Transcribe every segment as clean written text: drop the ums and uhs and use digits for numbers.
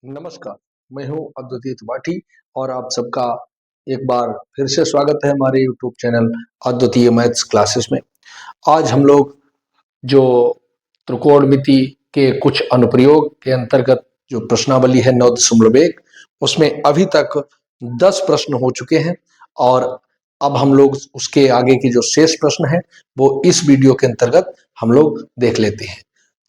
नमस्कार, मैं हूं अद्वितीय त्रिपाठी और आप सबका एक बार फिर से स्वागत है हमारे यूट्यूब चैनल अद्वितीय मैथ्स क्लासेस में। आज हम लोग जो त्रिकोणमिति के कुछ अनुप्रयोग के अंतर्गत जो प्रश्नावली है 9.1 उसमें अभी तक 10 प्रश्न हो चुके हैं और अब हम लोग उसके आगे की जो शेष प्रश्न है वो इस वीडियो के अंतर्गत हम लोग देख लेते हैं।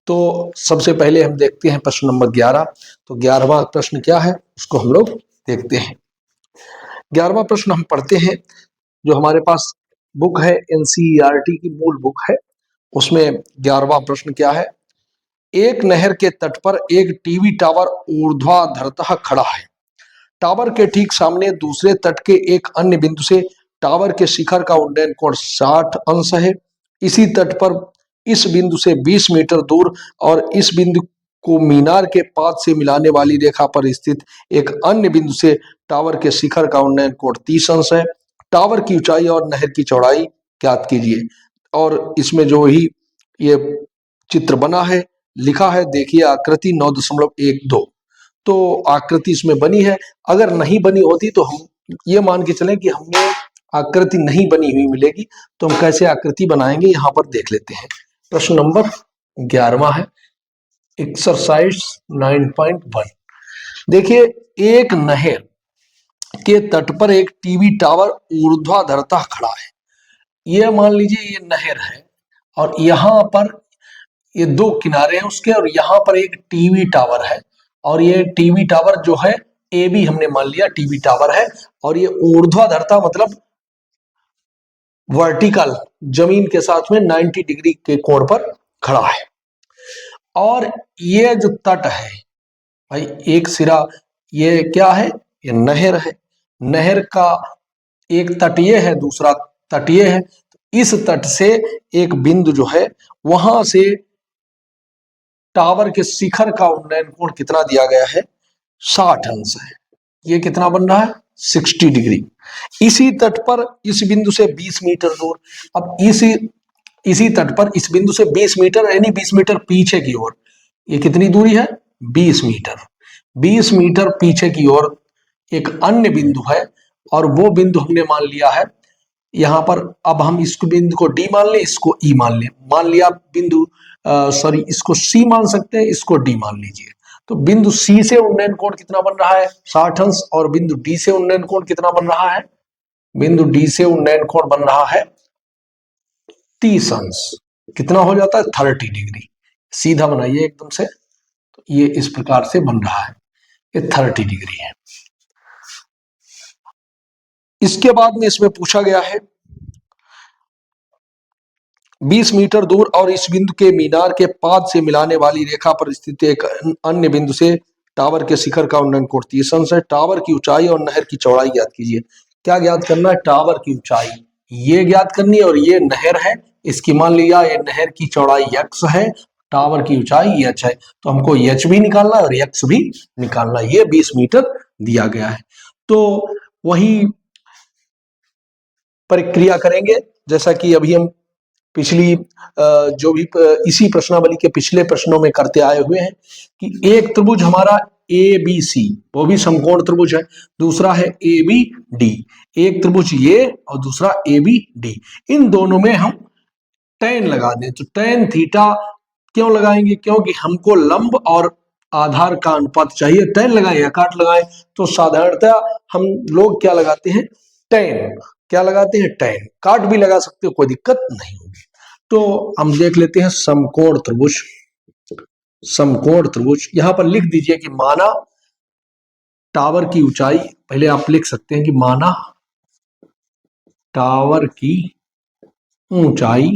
तो सबसे पहले हम देखते हैं प्रश्न नंबर 11। तो 11वां प्रश्न क्या है उसको हम लोग देखते हैं। 11वां प्रश्न हम पढ़ते हैं। जो हमारे पास बुक है एनसीईआरटी की मूल बुक है, उसमें 11वां प्रश्न क्या है। एक नहर के तट पर एक टीवी टावर ऊर्ध्वाधरतः खड़ा है। टावर के ठीक सामने दूसरे तट के एक अन्य बिंदु से टावर के शिखर का उन्नयन कोण 60 अंश है। इसी तट पर इस बिंदु से 20 मीटर दूर और इस बिंदु को मीनार के पाद से मिलाने वाली रेखा पर स्थित एक अन्य बिंदु से टावर के शिखर का उन्नयन कोण 30 अंश है। टावर की ऊंचाई और नहर की चौड़ाई ज्ञात कीजिए। और इसमें जो ही ये चित्र बना है, लिखा है, देखिए आकृति 9.12। तो आकृति इसमें बनी है। अगर नहीं बनी होती तो हम ये मान के चलें कि हमें आकृति नहीं बनी हुई मिलेगी। तो हम कैसे आकृति बनाएंगे यहाँ पर देख लेते हैं। प्रश्न नंबर 11वां है, एक्सरसाइज 9.1। देखिए, एक नहर के तट पर एक टीवी टावर ऊर्ध्वाधरतः खड़ा है। ये मान लीजिए ये नहर है और यहाँ पर ये दो किनारे हैं उसके, और यहाँ पर एक टीवी टावर है और ये टीवी टावर जो है ए बी हमने मान लिया टीवी टावर है। और ये ऊर्ध्वाधरता मतलब वर्टिकल जमीन के साथ में 90 डिग्री के कोण पर खड़ा है। और ये जो तट है भाई, एक सिरा ये क्या है, ये नहर है। नहर का एक तट ये है, दूसरा तट ये है। इस तट से एक बिंदु जो है वहां से टावर के शिखर का उन्नयन कोण कितना दिया गया है, 60 अंश है। ये कितना बन रहा है, 60 डिग्री। इसी तट पर इस बिंदु से 20 मीटर दूर, अब इसी तट पर इस बिंदु से 20 मीटर यानी 20 मीटर पीछे की ओर, ये कितनी दूरी है, 20 मीटर। 20 मीटर पीछे की ओर एक अन्य बिंदु है और वो बिंदु हमने मान लिया है यहाँ पर। अब हम इसको बिंदु को डी मान लें, इसको ई मान लें। मान लिया बिंदु सॉरी इसको सी मान सकते हैं, इसको डी मान लीजिए। तो बिंदु सी से उन्नयन कोण कितना बन रहा है, 60 अंश। और बिंदु डी से उन्नयन कोण कितना बन रहा है, बिंदु डी से उन्नयन कोण बन रहा है 30 अंश। कितना हो जाता है, 30 डिग्री। सीधा बनाइए एकदम से, तो ये इस प्रकार से बन रहा है, ये 30 डिग्री है। इसके बाद में इसमें पूछा गया है 20 मीटर दूर और इस बिंदु के मीनार के पाद से मिलाने वाली रेखा पर स्थित एक अन्य बिंदु से टावर के शिखर का उन्नयन कोण 30 अंश है। टावर की ऊंचाई और नहर की चौड़ाई ज्ञात कीजिए। क्या ज्ञात करना है, टावर की ऊंचाई ये ज्ञात करनी है और ये नहर है, इसकी मान लिया ये नहर की चौड़ाई x है, टावर की ऊंचाई h है। तो हमको h भी निकालना है और x भी निकालना है। ये 20 मीटर दिया गया है। तो वही प्रक्रिया करेंगे जैसा कि अभी हम पिछली जो भी इसी प्रश्नावली के पिछले प्रश्नों में करते आए हुए हैं कि एक त्रिभुज हमारा ए बी सी, वो भी समकोण त्रिभुज है। दूसरा है ए बी डी, एक त्रिभुज ये और दूसरा ए बी डी। इन दोनों में हम tan लगा दें। तो tan थीटा क्यों लगाएंगे, क्योंकि हमको लंब और आधार का अनुपात चाहिए। tan लगाए या काट लगाए, तो साधारणतः हम लोग क्या लगाते हैं, tan। क्या लगाते हैं, tan। काट भी लगा सकते हो, कोई दिक्कत नहीं होगी। तो हम देख लेते हैं समकोण त्रिभुज। समकोण त्रिभुज यहां पर लिख दीजिए कि माना टावर की ऊंचाई, पहले आप लिख सकते हैं कि माना टावर की ऊंचाई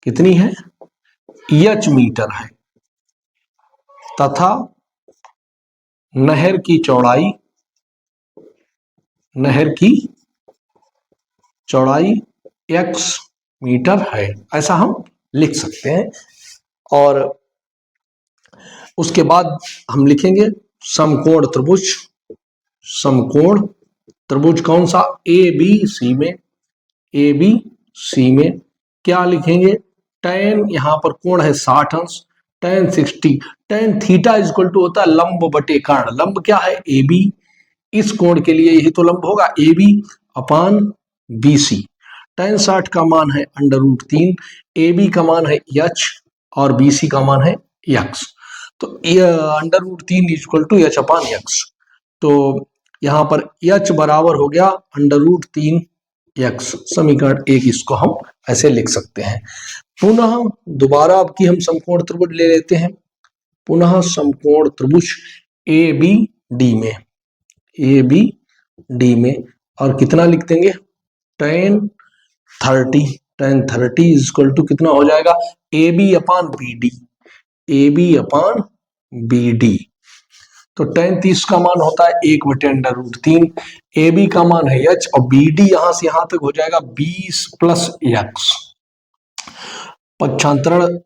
कितनी है, h मीटर है, तथा नहर की चौड़ाई x मीटर है, ऐसा हम लिख सकते हैं। और उसके बाद हम लिखेंगे समकोण त्रिभुज। समकोण त्रिभुज कौन सा, ए बी सी में क्या लिखेंगे, tan, यहां पर कोण है 60 अंश। tan 60, tan theta is equal to होता है लंब बटे कर्ण। लंब क्या है? A B. इस कोण के लिए यही तो लंब होगा, A B upon B C. tan 60 का मान है √3, ए बी का मान है एच और बी सी का मान है एक्स। तो √3 is equal to H upon X. तो यहां पर एच बराबर हो गया √3 एक्स। समीकरण 1 इसको हम ऐसे लिख सकते हैं। पुनः दोबारा अब की हम समकोण त्रिभुज ले लेते हैं। पुनः समकोण त्रिभुज ए बी डी में, ए बी डी में, और कितना लिख देंगे? tan 30 इज इक्वल टू कितना हो जाएगा? A B upon B D, A B upon B D. तो tan 30 का मान होता है 1/√3, ए बी का मान है एच और बी डी यहां से यहां तक हो जाएगा 20 प्लस एक्स। पक्षांतरण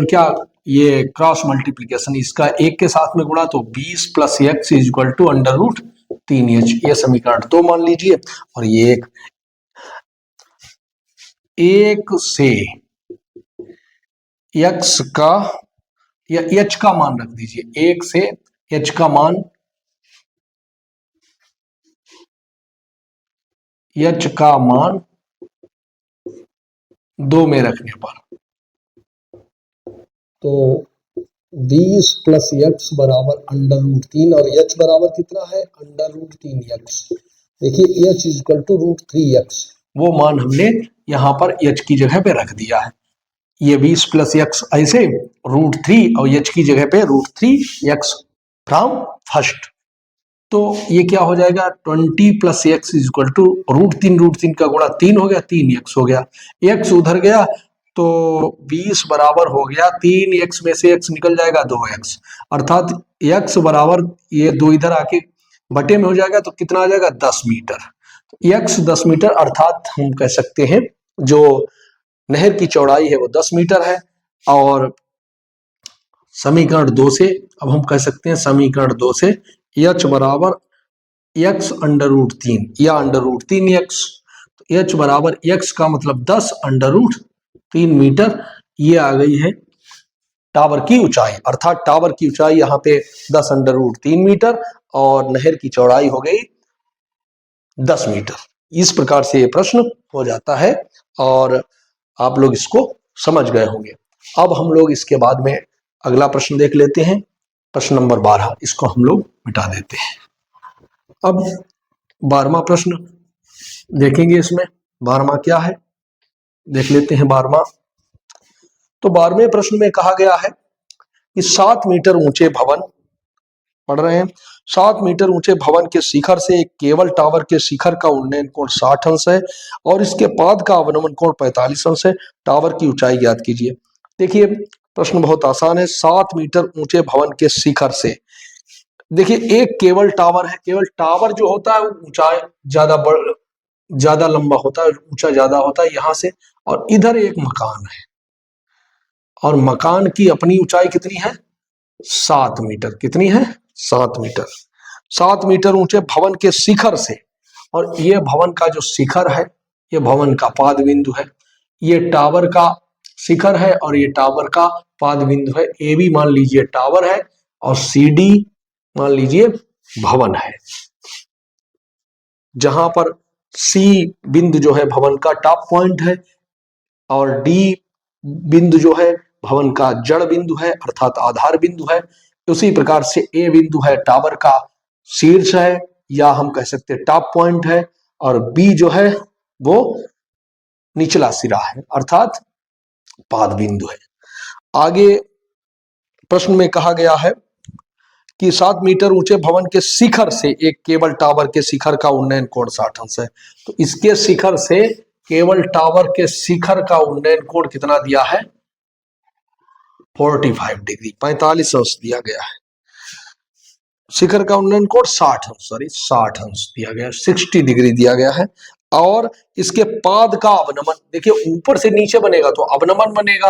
क्या? ये क्रॉस मल्टीप्लीकेशन, इसका एक के साथ में गुणा, तो 20 plus X is equal to √3h। ये समीकरण 2 मान लीजिए। और ये एक से x का या h का मान रख दीजिए, एक से h का मान, h का मान 2 में रखने पर तो 20 प्लस एक्स बराबर √3 और h बराबर कितना है? √3x। देखिए h is equal to √3x, वो मान हमने यहां पर h की जगह पे रख दिया है। ये 20 प्लस एक्स ऐसे √3 और h की जगह पे √3x फ्रॉम फर्स्ट। तो ये क्या हो जाएगा? 20 plus X is equal to √3 का गुणा 3 हो गया, 3x हो गया, x उधर गया तो 20 बराबर हो गया 3x में से x निकल जाएगा 2x, अर्थात x बराबर ये 2 इधर आके बटे में हो जाएगा तो कितना आ जाएगा? 10 मीटर। x 10 मीटर, अर्थात हम कह सकते हैं जो नहर की चौड़ाई है वो 10 मीटर है। और समीकरण 2 से अब हम कह सकते हैं, समीकरण 2 से h बराबर x √3 या √3x, तो h बराबर x का मतलब 10 √3 मीटर। ये आ गई है टावर की ऊंचाई, अर्थात टावर की ऊंचाई यहाँ पे 10 √3 मीटर और नहर की चौड़ाई हो गई 10 मीटर। इस प्रकार से ये प्रश्न हो जाता है और आप लोग इसको समझ गए होंगे। अब हम लोग इसके बाद में अगला प्रश्न देख लेते हैं, प्रश्न नंबर 12। इसको हम लोग मिटा देते हैं। अब 12वां प्रश्न देखेंगे। इसमें 12वां क्या है देख लेते हैं। 12वां, तो 12वें प्रश्न में कहा गया है कि 7 मीटर ऊंचे भवन, पढ़ रहे हैं, 7 मीटर ऊंचे भवन के शिखर से एक केबल टावर के शिखर का उन्नयन कोण 60 अंश है और इसके पाद का अवनमन कोण 45 अंश है। टावर की ऊंचाई ज्ञात कीजिए। देखिए प्रश्न बहुत आसान है। 7 मीटर ऊंचे भवन के शिखर से, देखिए एक केबल टावर है। केबल टावर जो होता है वो ऊंचाई ज्यादा लंबा होता है, ऊंचा ज्यादा होता है यहाँ से, और इधर एक मकान है और मकान की अपनी ऊंचाई कितनी है? 7 मीटर। कितनी है? 7 मीटर। 7 मीटर ऊंचे भवन के शिखर से, और ये भवन का जो शिखर है ये भवन का पाद बिंदु है, ये टावर का शिखर है और ये टावर का पाद बिंदु है। ए बी मान लीजिए टावर है और सी डी मान लीजिए भवन है, जहां पर सी बिंदु जो है भवन का टॉप पॉइंट है और डी बिंदु जो है भवन का जड़ बिंदु है अर्थात आधार बिंदु है। उसी प्रकार से ए बिंदु है टावर का शीर्ष है या हम कह सकते हैं टॉप पॉइंट है, और बी जो है वो निचला सिरा है अर्थात पाद बिंदु है। आगे प्रश्न में कहा गया है कि 7 मीटर ऊंचे भवन के शिखर से एक केबल टावर के शिखर का उन्नयन कोण 60 अंश है। तो इसके शिखर से केबल टावर के शिखर का उन्नयन कोण कितना दिया है? 45 डिग्री, 45 अंश दिया गया है। शिखर का उन्नयन कोण 60 अंश दिया गया है, 60 डिग्री दिया गया है। और इसके पाद का अवनमन, देखिए ऊपर से नीचे बनेगा तो अवनमन बनेगा,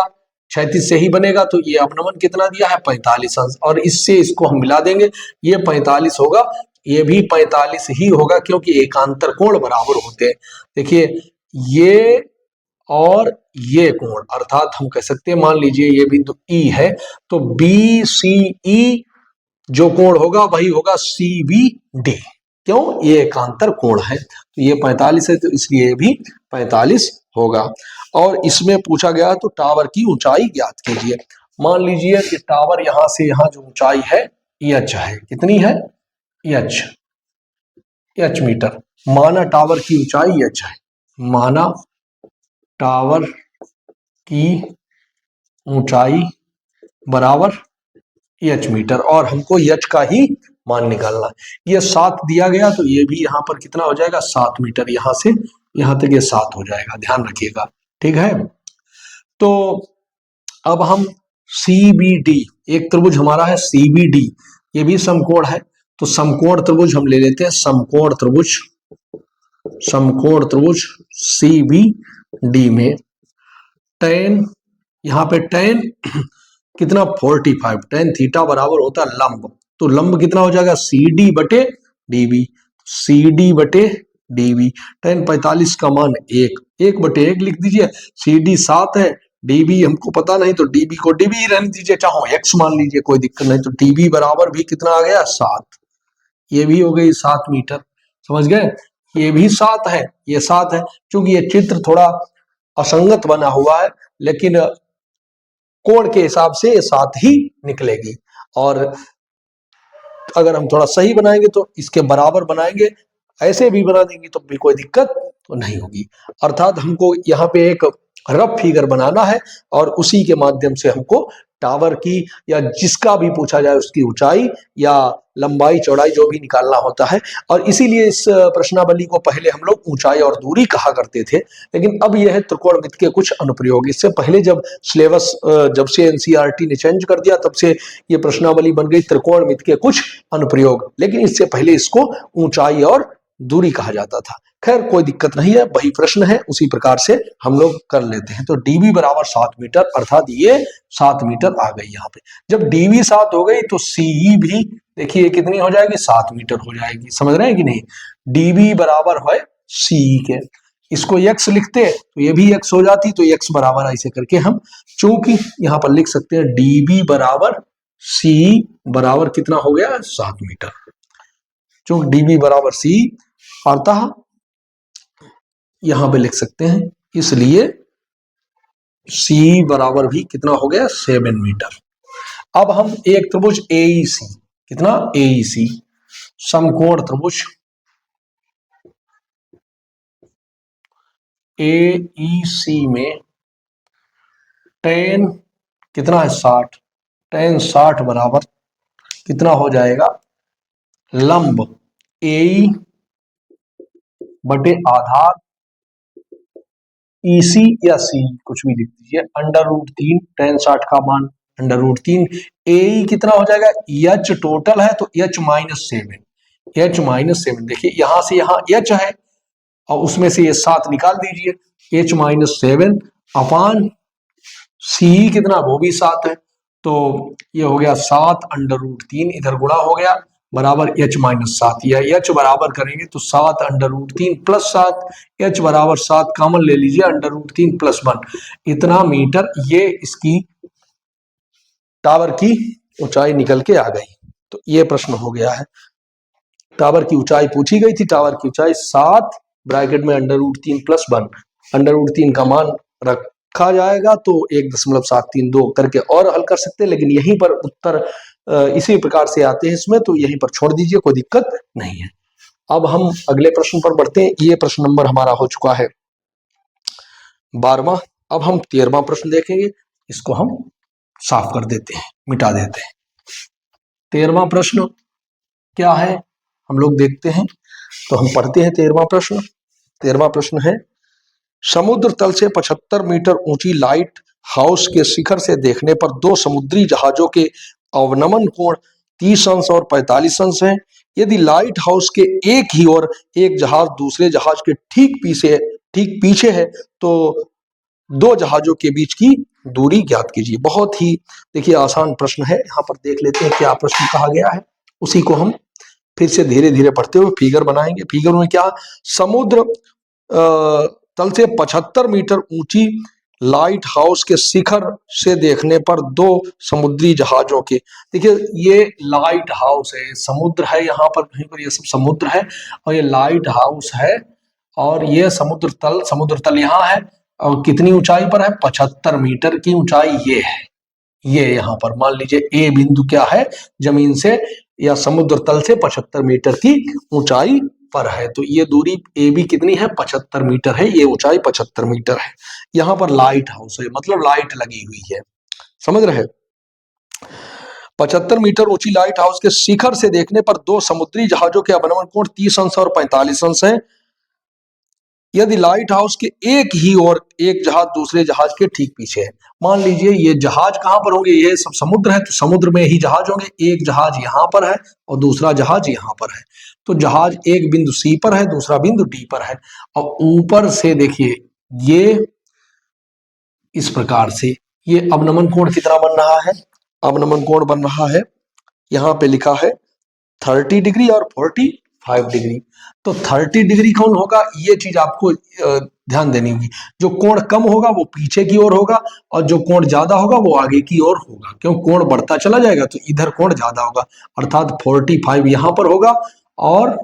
क्षैतिज से ही बनेगा, तो ये अवनमन कितना दिया है? 45 अंश। और इससे इसको हम मिला देंगे, ये 45 होगा, ये भी 45 ही होगा क्योंकि एकांतर कोण बराबर होते हैं। देखिए ये और ये कोण, अर्थात हम कह सकते हैं, मान लीजिए ये बिंदु ई है, तो बी सी ई जो कोण होगा वही होगा सी बी डी। क्यों? ये एकांतर कोण है, तो ये 45 है, तो इसलिए ये भी 45 होगा। और इसमें पूछा गया तो टावर की ऊंचाई ज्ञात कीजिए। मान लीजिए कि टावर यहां से यहां जो ऊंचाई है एच है, कितनी है? H, H metre. माना टावर की ऊंचाई एच है, माना टावर की ऊंचाई बराबर एच मीटर, और हमको एच का ही मान निकालना है। ये 7 दिया गया, तो ये भी यहाँ पर कितना हो जाएगा? 7 मीटर। यहां से यहां तक ये 7 हो जाएगा, ध्यान रखिएगा, ठीक है। तो अब हम CBD, एक त्रिभुज हमारा है CBD, ये भी समकोण है, तो समकोण त्रिभुज हम ले लेते हैं, समकोण त्रिभुज, समकोण त्रिभुज CBD में tan, यहाँ पे tan कितना? 45। tan थीटा बराबर होता है लंब, तो लंब कितना हो जाएगा? CD बटे DB, CD बटे DB। tan 45 का मान 1 बटे 1 लिख दीजिए। CD 7 है, DB हमको पता नहीं, तो DB को DB ही रहने दीजिए, चाहो X मान लीजिए, कोई दिक्कत नहीं। तो DB बराबर भी कितना आ गया? 7। ये भी हो गई 7 मीटर, समझ गए? ये भी 7 है, ये 7 है। क्योंकि ये चित्र थोड़ा असंगत बना हुआ है, लेकिन कोण के हिसाब से ये 7 ही निकलेगी। और अगर हम थोड़ा सही बनाएंगे तो इसके बराबर बनाएंगे, ऐसे भी बना देंगे तो भी कोई दिक्कत तो नहीं होगी। अर्थात हमको यहाँ पे एक रफ फिगर बनाना है, और उसी के माध्यम से हमको टावर की या जिसका भी पूछा जाए उसकी ऊंचाई या लंबाई चौड़ाई जो भी निकालना होता है। और इसीलिए इस प्रश्नावली को पहले हम लोग ऊंचाई और दूरी कहा करते थे, लेकिन अब यह है त्रिकोणमिति के कुछ अनुप्रयोग। इससे पहले जब सिलेबस, जब से एनसीईआरटी ने चेंज कर दिया, तब से ये प्रश्नावली बन गई त्रिकोणमिति के कुछ अनुप्रयोग, लेकिन इससे पहले इसको ऊंचाई और दूरी कहा जाता था। खैर कोई दिक्कत नहीं है, वही प्रश्न है, उसी प्रकार से हम लोग कर लेते हैं। तो डीबी बराबर 7 मीटर, अर्थात ये 7 मीटर आ गई यहाँ पे। जब डीबी 7 हो गई तो सीई भी देखिए कितनी हो जाएगी? 7 मीटर हो जाएगी। समझ रहे हैं कि नहीं? डीबी बराबर है सीई के, इसको x लिखते तो ये भी x हो जाती, तो x बराबर ऐसे करके हम चूंकि यहाँ पर लिख सकते हैं डीबी बराबर सी बराबर कितना हो गया? 7 मीटर। चूंकि डीबी बराबर सी, अर्थात यहां पे लिख सकते हैं, इसलिए C बराबर भी कितना हो गया? 7 मीटर। अब हम एक त्रिभुज AEC, कितना? AEC समकोण त्रिभुज AEC में tan कितना है? 60। tan 60 बराबर कितना हो जाएगा? लंब AE बटे आधार EC या C, कुछ भी लिख दीजिए, √3 tan 60 का मान √3। AE कितना हो जाएगा? H टोटल है तो H माइनस 7, H माइनस 7। देखिए यहां से यहां H है और उसमें से ये 7 निकाल दीजिए, H माइनस 7 अपान C कितना? वो भी 7 है, तो ये हो गया 7 √3, इधर गुणा हो गया, बराबर H माइनस 7, या H बराबर करेंगे तो 7 √3 प्लस 7, H बराबर 7 कॉमन ले लीजिए, √3 प्लस 1, इतना मीटर ये इसकी टावर की ऊंचाई निकल के आ गई। तो ये प्रश्न हो गया है। टावर की ऊंचाई पूछी गई थी, टावर की ऊंचाई 7 ब्रैकेट में √3 प्लस 1, √3 का मान रखा जाएगा तो 1.732 करके और हल कर सकते हैं, लेकिन यहीं पर उत्तर इसी प्रकार से आते हैं इसमें, तो यहीं पर छोड़ दीजिए, कोई दिक्कत नहीं है। अब हम अगले प्रश्न पर बढ़ते हैं। ये प्रश्न नंबर हमारा हो चुका है 12वां। अब हम 13वां प्रश्न देखेंगे, इसको हम साफ कर देते हैं, मिटा देते हैं। 13वां प्रश्न क्या है हम लोग देखते हैं, तो हम पढ़ते हैं 13वां प्रश्न। 13वां प्रश्न है, समुद्र तल से 75 मीटर ऊंची लाइट हाउस के शिखर से देखने पर दो समुद्री जहाजों के अवनमन कोण 30 अंश और 45 अंश हैं। यदि लाइट हाउस के एक ही ओर एक जहाज दूसरे जहाज के ठीक पीछे है तो दो जहाजों के बीच की दूरी ज्ञात कीजिए। बहुत ही देखिए आसान प्रश्न है, यहाँ पर देख लेते हैं क्या प्रश्न कहा गया है, उसी को हम फिर से धीरे धीरे पढ़ते हुए फिगर बनाएंगे। फिगर में क्या? समुद्र तल से 75 मीटर ऊंची लाइट हाउस के शिखर से देखने पर 2 समुद्री जहाजों के, देखिए ये लाइट हाउस है, समुद्र है यहाँ पर, कहीं पर ये सब समुद्र है और ये लाइट हाउस है और ये समुद्र तल यहाँ है और कितनी ऊंचाई पर है, 75 मीटर की ऊंचाई ये है। ये यहाँ पर मान लीजिए ए बिंदु क्या है, जमीन से या समुद्र तल से 75 मीटर की ऊंचाई पर है। तो ये दूरी ए बी कितनी है, 75 मीटर है, ये ऊंचाई 75 मीटर है। यहाँ पर लाइट हाउस है, मतलब लाइट लगी हुई है, समझ रहे। 75 मीटर ऊंची लाइट हाउस के शिखर से देखने पर 2 समुद्री जहाजों के अवनमन कोण 30 अंश और 45 अंश है। यदि लाइट हाउस के एक ही ओर एक जहाज दूसरे जहाज के ठीक पीछे है, मान लीजिए ये जहाज कहां पर होंगे, ये सब समुद्र है तो समुद्र में ही जहाज होंगे, एक जहाज यहां पर है और दूसरा जहाज यहां पर है। तो जहाज एक बिंदु सी पर है, दूसरा बिंदु डी पर है और ऊपर से देखिए ये इस प्रकार से ये अवनमन कोण कितना बन रहा है, अवनमन कोण बन रहा है, यहाँ पे लिखा है 30 डिग्री और 45 डिग्री। तो 30 डिग्री कौन होगा, ये चीज आपको ध्यान देनी होगी। जो कोण कम होगा वो पीछे की ओर होगा और जो कोण ज्यादा होगा वो आगे की ओर होगा, क्यों कोण बढ़ता चला जाएगा तो इधर कोण ज्यादा होगा, अर्थात 45 यहाँ पर होगा और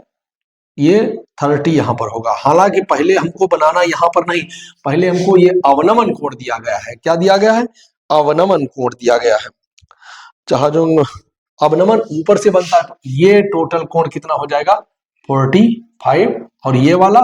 ये 30 यहाँ पर होगा। हालांकि पहले हमको बनाना यहाँ पर नहीं, पहले हमको ये अवनमन कोण दिया गया है, क्या दिया गया है, अवनमन कोण दिया गया है। जहाजों अवनमन ऊपर से बनता है, ये टोटल कोण कितना हो जाएगा 45 और ये वाला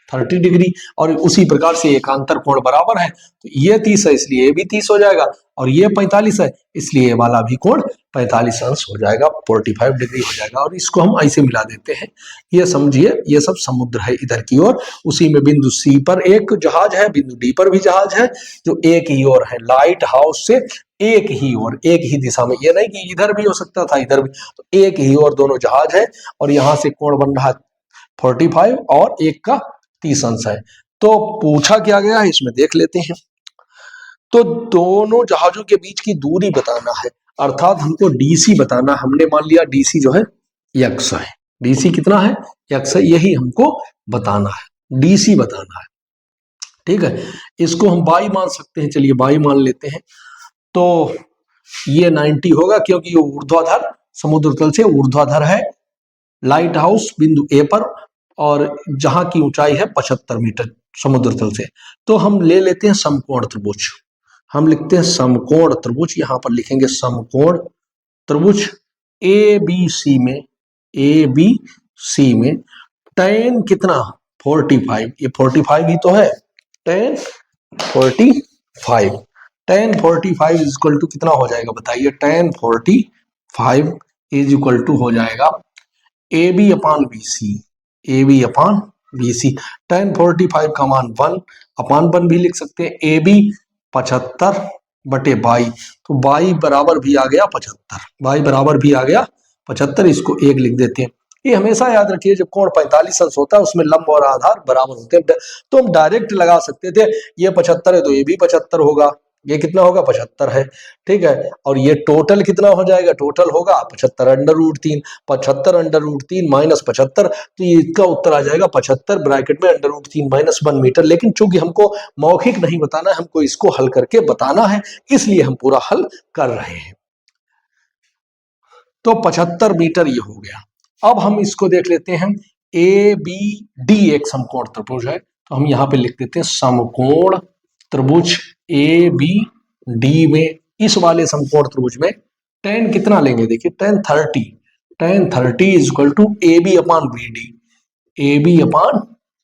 30 डिग्री और उसी प्रकार से एकांतर कोण बराबर है, तो ये 30 है इसलिए ये भी 30 हो जाएगा और ये 45 है इसलिए ये वाला भी कोण 45 अंश हो जाएगा, 45 डिग्री हो जाएगा। और इसको हम ऐसे मिला देते हैं, ये समझिए ये सब समुद्र है इधर की ओर, उसी में बिंदु सी पर एक जहाज है, बिंदु डी पर भी जहाज है जो एक ही ओर है, लाइट हाउस से एक ही ओर एक ही दिशा में, ये नहीं कि इधर भी हो सकता था इधर भी, तो एक ही ओर दोनों जहाज है और यहाँ से कोण बन रहा है 45 और एक का 30 अंश है। तो पूछा क्या गया है इसमें देख लेते हैं। तो दोनों जहाजों के बीच की दूरी बताना है, अर्थात हमको डीसी बताना, हमने मान लिया डीसी जो है x है, डीसी कितना है x है, यही हमको बताना है, डीसी बताना है, ठीक है। इसको हम बाई मान सकते हैं, चलिए बाई मान लेते हैं। तो ये 90 होगा क्योंकि ये ऊर्ध्वाधर समुद्र तल से ऊर्ध्वाधर है लाइट हाउस बिंदु ए पर और जहां की ऊंचाई है 75 मीटर समुद्र तल से। तो हम ले लेते हैं समकोण त्रिभुज, हम लिखते हैं समकोण त्रिभुज, यहां पर लिखेंगे समकोण त्रिभुज ए बी सी में tan कितना 45, ये 45 ही तो है, tan 45, tan 45 is equal to कितना हो जाएगा बताइए, tan 45 इज इक्वल टू हो जाएगा A B upon B C, A B upon B C. tan 45 का मान 1 अपान 1 भी लिख सकते हैं, ए बी 75 बटे 22, तो 22 बराबर भी आ गया 75, 22 बराबर भी आ गया 75, इसको 1 लिख देते हैं। ये हमेशा याद रखिए जब कोण 45 अंश होता है उसमें लंब और आधार बराबर होते हैं, तो हम डायरेक्ट लगा सकते थे ये 75 है तो ये भी 75 होगा, ये कितना होगा 75 है, ठीक है। और ये टोटल कितना हो जाएगा, टोटल होगा 75 under root 3, 75 under root 3 minus 75, तो ये इसका उत्तर आ जाएगा 75 ब्रैकेट में अंडर रूट 3 माइनस 1 मीटर। लेकिन चूंकि हमको मौखिक नहीं बताना है, हमको इसको हल करके बताना है, इसलिए हम पूरा हल कर रहे हैं। तो 75 मीटर ये हो गया। अब हम इसको देख लेते हैं, ए बी डी एक समकोण त्रिभुज है, तो हम यहाँ पे लिख देते हैं समकोण त्रिभुज ए बी डी में, इस वाले समकोण त्रिभुज में tan कितना लेंगे, देखिए tan 30 is equal to A B upon B D, A B upon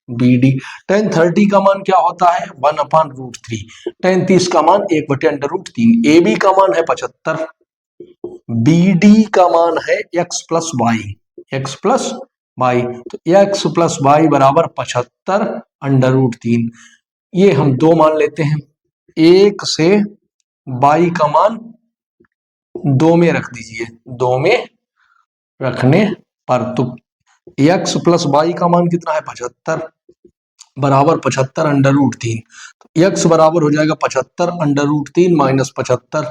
B D. tan 30 का मान क्या होता है 1 अपान रूट 3, tan 30 का मान 1 बटे अंडर रूट 3, ए बी का मान है 75, बी डी का मान है x प्लस वाई, तो x प्लस वाई बराबर 75 अंडर रूट 3, ये हम 2 मान लेते हैं, 1 से बाई का मान 2 में रख दीजिए, 2 में रखने पर तो x प्लस वाई का मान कितना है 75 बराबर 75 अंडर रूट 3, तो x बराबर हो जाएगा 75 अंडर रूट 3 माइनस 75,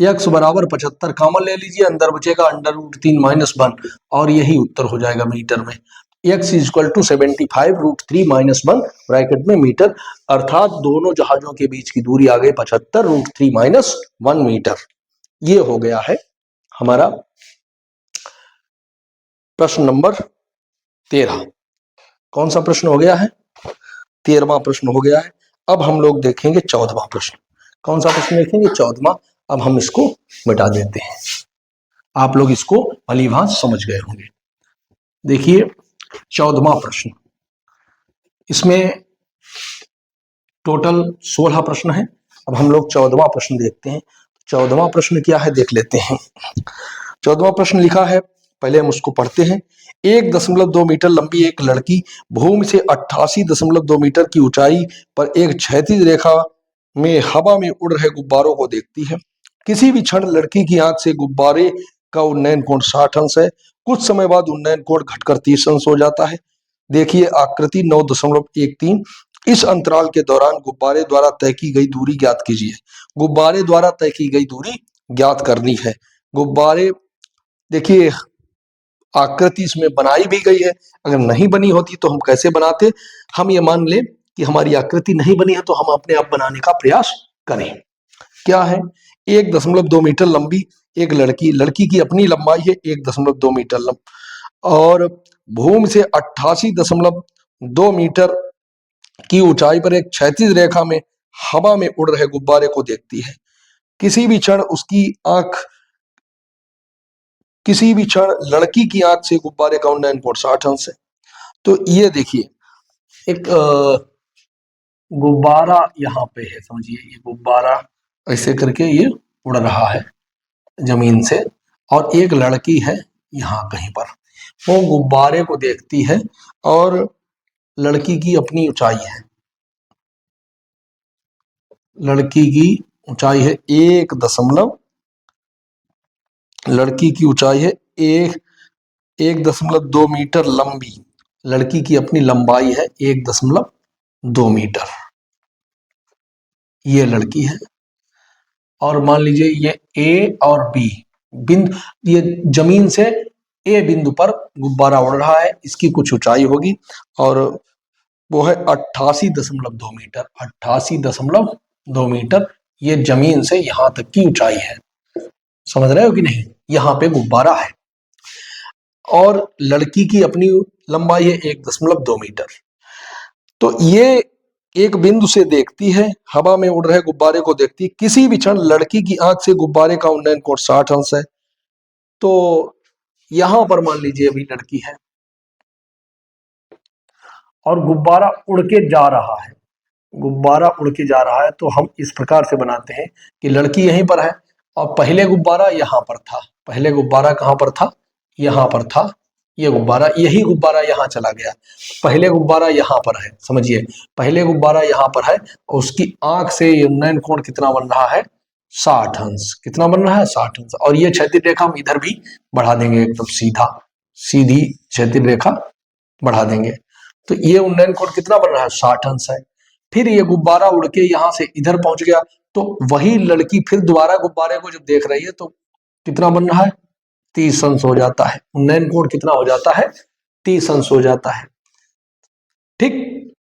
x बराबर 75 कॉमन ले लीजिए, अंदर बचेगा अंडर रूट 3 माइनस 1 और यही उत्तर हो जाएगा मीटर में। x इक्वल टू 75√3 - 1 ब्रैकेट में मीटर, अर्थात दोनों जहाजों के बीच की दूरी आ गई 75√3 - 1 मीटर। ये हो गया है हमारा प्रश्न नंबर 13। कौन सा प्रश्न हो गया है? 13वां प्रश्न हो गया है। अब हम लोग देखेंगे 14वां प्रश्न। कौन सा प्रश्न देखेंगे? 14वां। अब हम इसको मिटा देते हैं, आप लोग इसको भलीभांति समझ गए होंगे। देखिए 14वां प्रश्न, इसमें टोटल 16 प्रश्न है। अब हम लोग 14वां प्रश्न देखते हैं। 14वां प्रश्न क्या है देख लेते हैं। 14वां प्रश्न लिखा है, पहले हम उसको पढ़ते हैं। 1.2 मीटर लंबी एक लड़की भूमि से 88.2 मीटर की ऊंचाई पर एक क्षैतिज रेखा में हवा में उड़ रहे गुब्बारों को देखती है। किसी भी क्षण लड़की की आंख से गुब्बारे का उन्नयन कोण 60 अंश है। कुछ समय बाद उन्नयन कोण घटकर 30 अंश हो जाता है। देखिए आकृति 9.13। इस अंतराल के दौरान गुब्बारे द्वारा तय की गई दूरी ज्ञात कीजिए। गुब्बारे द्वारा तय की गई दूरी ज्ञात करनी है। गुब्बारे, देखिए आकृति इसमें बनाई भी गई है, अगर नहीं बनी होती तो हम कैसे बनाते? हम ये मान लें कि हमारी आकृति नहीं बनी है तो हम अपने आप बनाने का प्रयास करें। क्या है? 1.2 मीटर लंबी एक लड़की की अपनी लंबाई है 1.2 मीटर और भूमि से 88.2 मीटर की ऊंचाई पर एक क्षैतिज रेखा में हवा में उड़ रहे गुब्बारे को देखती है। किसी भी क्षण लड़की की आंख से गुब्बारे का उन्नयन कोण 60 अंश है। तो ये देखिए एक गुब्बारा यहाँ पे है, समझिए ये गुब्बारा ऐसे करके ये उड़ रहा है जमीन से, और एक लड़की है यहाँ कहीं पर, वो गुब्बारे को देखती है और लड़की की अपनी ऊंचाई है, लड़की की ऊंचाई है 1.2 मीटर लंबी, लड़की की अपनी लंबाई है 1.2 मीटर। ये लड़की है और मान लीजिए ये ए और बी बिंदु, ये जमीन से ए बिंदु पर गुब्बारा उड़ रहा है, इसकी कुछ ऊंचाई होगी और वो है 88.2 मीटर। 88.2 मीटर ये जमीन से यहां तक की ऊंचाई है, समझ रहे हो कि नहीं? यहाँ पे गुब्बारा है और लड़की की अपनी लंबाई है 1.2 मीटर। तो ये एक बिंदु से देखती है, हवा में उड़ रहे गुब्बारे को देखती है। किसी भी क्षण लड़की की आंख से गुब्बारे का उन्नयन कोण 60 अंश है। तो यहां पर मान लीजिए अभी लड़की है और गुब्बारा उड़ के जा रहा है, गुब्बारा उड़ के जा रहा है। तो हम इस प्रकार से बनाते हैं कि लड़की यहीं पर है और पहले गुब्बारा यहां पर था, पहले गुब्बारा कहां पर था? यहां पर था। ये गुब्बारा, यही गुब्बारा यहां चला गया, पहले गुब्बारा यहां पर है, समझिए पहले गुब्बारा यहां पर है और उसकी आंख से उन्नयन कोण कितना बन रहा है? 60 अंश। कितना बन रहा है? 60 अंश। और ये क्षैतिज रेखा हम इधर भी बढ़ा देंगे, एकदम सीधी क्षैतिज रेखा बढ़ा देंगे। तो ये उन्नयन कोण कितना बन रहा है? 60 अंश है। फिर ये गुब्बारा उड़ के यहां से इधर पहुंच गया, तो वही लड़की फिर दोबारा गुब्बारे को जब देख रही है तो कितना बन रहा है? 30 अंश हो जाता है। उन्नयन कोण कितना हो जाता है? 30 अंश हो जाता है। ठीक,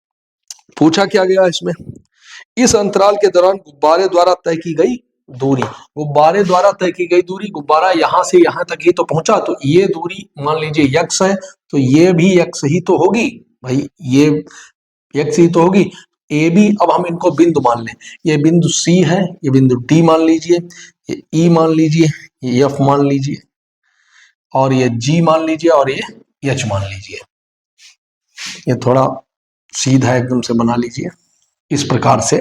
पूछा क्या गया इसमें? इस अंतराल के दौरान गुब्बारे द्वारा तय की गई दूरी, गुब्बारे द्वारा तय की गई दूरी, गुब्बारा यहां से यहां तक ही तो पहुंचा, तो ये दूरी मान लीजिए x है, तो ये भी x ही तो होगी भाई, ये x ही तो होगी। ए बी, अब हम इनको बिंदु मान लें, ये बिंदु C है, ये बिंदु D मान लीजिए, ये E मान लीजिए, ये F मान लीजिए और ये G मान लीजिए और ये H मान लीजिए। ये थोड़ा सीधा एकदम से बना लीजिए इस प्रकार से।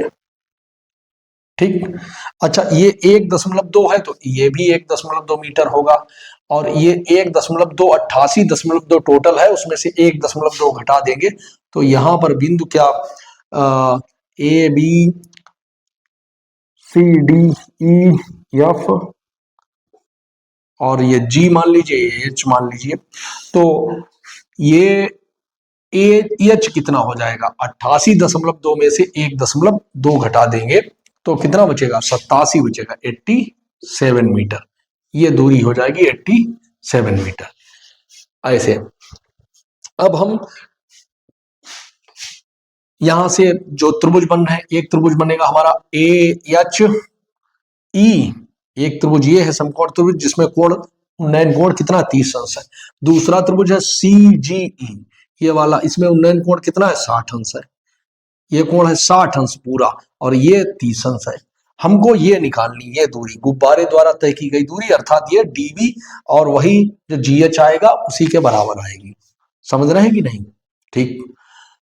ठीक, अच्छा ये 1.2 है तो ये भी 1.2 मीटर होगा और ये 1.2 टोटल है, उसमें से 1.2 घटा देंगे तो यहां पर बिंदु क्या, A B C D E F और ये जी मान लीजिए, ये एच मान लीजिए। तो ये एच कितना हो जाएगा? 88.2 में से 1.2 घटा देंगे तो कितना बचेगा? 87 बचेगा, 87 मीटर। ये दूरी हो जाएगी 87 मीटर। ऐसे अब हम यहां से जो त्रिभुज बन रहे हैं, एक त्रिभुज बनेगा हमारा AHE, एक त्रिभुज ये है समकोण त्रिभुज जिसमें कोण उन्नयन कोण कितना 30 अंश है। दूसरा त्रिभुज है CGE, ये वाला, इसमें उन्नयन कोण कितना है 60 अंश है। ये कोण है 60 अंश पूरा और ये 30 अंश है। हमको ये निकालनी, ये दूरी गुब्बारे द्वारा तय की गई दूरी, अर्थात ये DB और वही जो GH आएगा उसी के बराबर आएगी। समझ रहे हैं कि नहीं? ठीक,